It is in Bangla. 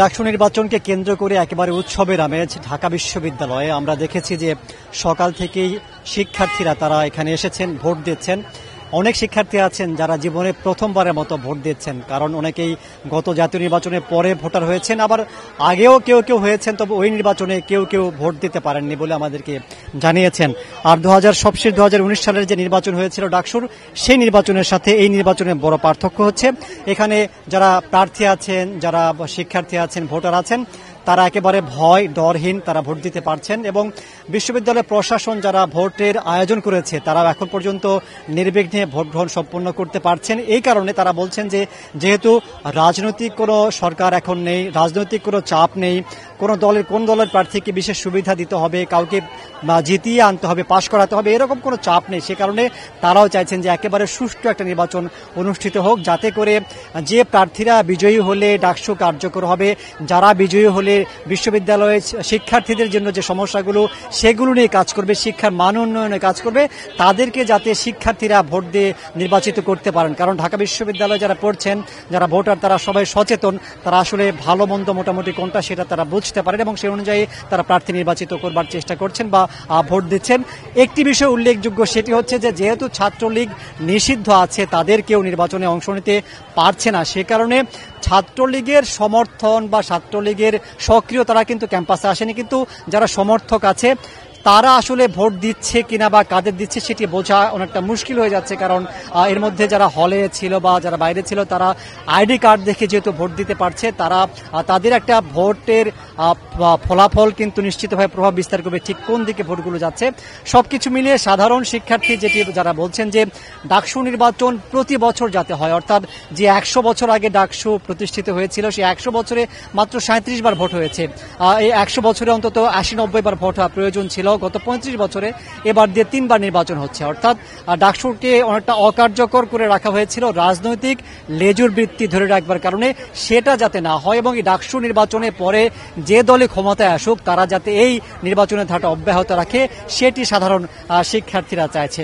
ডাকসু নির্বাচনকে কেন্দ্র করে একেবারে উৎসবের আমেজ ঢাকা বিশ্ববিদ্যালয়ে। আমরা দেখেছি যে সকাল থেকেই শিক্ষার্থীরা তারা এখানে এসেছেন, ভোট দিচ্ছেন। অনেক শিক্ষার্থী আছেন যারা জীবনে প্রথমবারের মতো ভোট দিচ্ছেন, কারণ অনেকেই গত জাতীয় নির্বাচনের পরে ভোটার হয়েছেন, আবার আগেও কেউ কেউ হয়েছেন, তবে ওই নির্বাচনে কেউ কেউ ভোট দিতে পারেননি বলে আমাদেরকে জানিয়েছেন। আর সবশেষ 2019 সালের যে নির্বাচন হয়েছিল ডাকসুর, সেই নির্বাচনের সাথে এই নির্বাচনের বড় পার্থক্য হচ্ছে এখানে যারা প্রার্থী আছেন, যারা শিক্ষার্থী আছেন, ভোটার আছেন, তারা একেবারে ভয় ডরহীন তারা ভোট দিতে পারছেন। এবং বিশ্ববিদ্যালয় প্রশাসন যারা ভোটের আয়োজন করেছে তারা এখন পর্যন্ত নির্বিঘ্নে ভোট গ্রহণ সম্পন্ন করতে পারছেন। এই কারণে তারা বলছেন যে যেহেতু রাজনৈতিক কোনো সরকার এখন নেই, রাজনৈতিক কোনো চাপ নেই, কোন দলের প্রার্থীকে বিশেষ সুবিধা দিতে হবে, কাউকে জিতিয়ে আনতে হবে, পাশ করাতে হবে, এরকম কোনো চাপ নেই। সে কারণে তারাও চাইছেন যে একেবারে সুষ্ঠু একটা নির্বাচন অনুষ্ঠিত হোক, যাতে করে যে প্রার্থীরা বিজয়ী হলে ডাকসু কার্যকর হবে, যারা বিজয়ী হলে বিশ্ববিদ্যালয়ের শিক্ষার্থীদের জন্য যে সমস্যাগুলো সেগুলো নিয়ে কাজ করবে, শিক্ষার মান উন্নয়নে কাজ করবে, তাদেরকে যাতে শিক্ষার্থীরা ভোট দিয়ে নির্বাচিত করতে পারেন। কারণ ঢাকা বিশ্ববিদ্যালয়ে যারা পড়ছেন, যারা ভোটার, তারা সবাই সচেতন, তারা আসলে ভালো মন্দ মোটামুটি কোনটা সেটা তারা বুঝতে পারেন এবং সেই অনুযায়ী তারা প্রার্থী নির্বাচিত করবার চেষ্টা করছেন বা ভোট দিচ্ছেন। একটি বিষয় উল্লেখযোগ্য, সেটি হচ্ছে যে যেহেতু ছাত্রলীগ নিষিদ্ধ আছে, তাদের কেউ নির্বাচনে অংশ নিতে পারছে না। সে কারণে ছাত্রলীগের সমর্থন বা ছাত্রলীগের সক্রিয় তারা কিন্তু ক্যাম্পাসে আসেনি, কিন্তু যারা সমর্থক আছে তারা আসলে ভোট দিচ্ছে কিনা বা কাদের দিচ্ছে সেটি বোঝা অনেকটা মুশকিল হয়ে যাচ্ছে। কারণ এর মধ্যে যারা হলে ছিল বা যারা বাইরে ছিল তারা আইডি কার্ড দেখে যেহেতু ভোট দিতে পারছে, তারা তাদের একটা ভোটের ফলাফল কিন্তু নিশ্চিতভাবে প্রভাব বিস্তার করবে ঠিক কোন দিকে ভোটগুলো যাচ্ছে। সবকিছু মিলিয়ে সাধারণ শিক্ষার্থী যারা বলছেন যে ডাকসু নির্বাচন প্রতি বছর যাতে হয়, অর্থাৎ যে 100 বছর আগে ডাকসু প্রতিষ্ঠিত হয়েছিল সেই 100 বছরে মাত্র 37 বার ভোট হয়েছে। এই 100 বছরে অন্তত 80-90 বার ভোট হওয়া প্রয়োজন ছিল। গত 35 বছরে এবার দিয়ে 3 বার নির্বাচন হচ্ছে, অর্থাৎ ডাকসুকে অনেকটা অকার্যকর করে রাখা হয়েছিল রাজনৈতিক লেজুর বৃত্তি ধরে রাখবার কারণে। সেটা যাতে না হয় এবং এই ডাকসু নির্বাচনের পরে যে দলে ক্ষমতায় আসুক তারা যাতে এই নির্বাচনের ধারা অব্যাহত রাখে, সেটি সাধারণ শিক্ষার্থীরা চাইছে।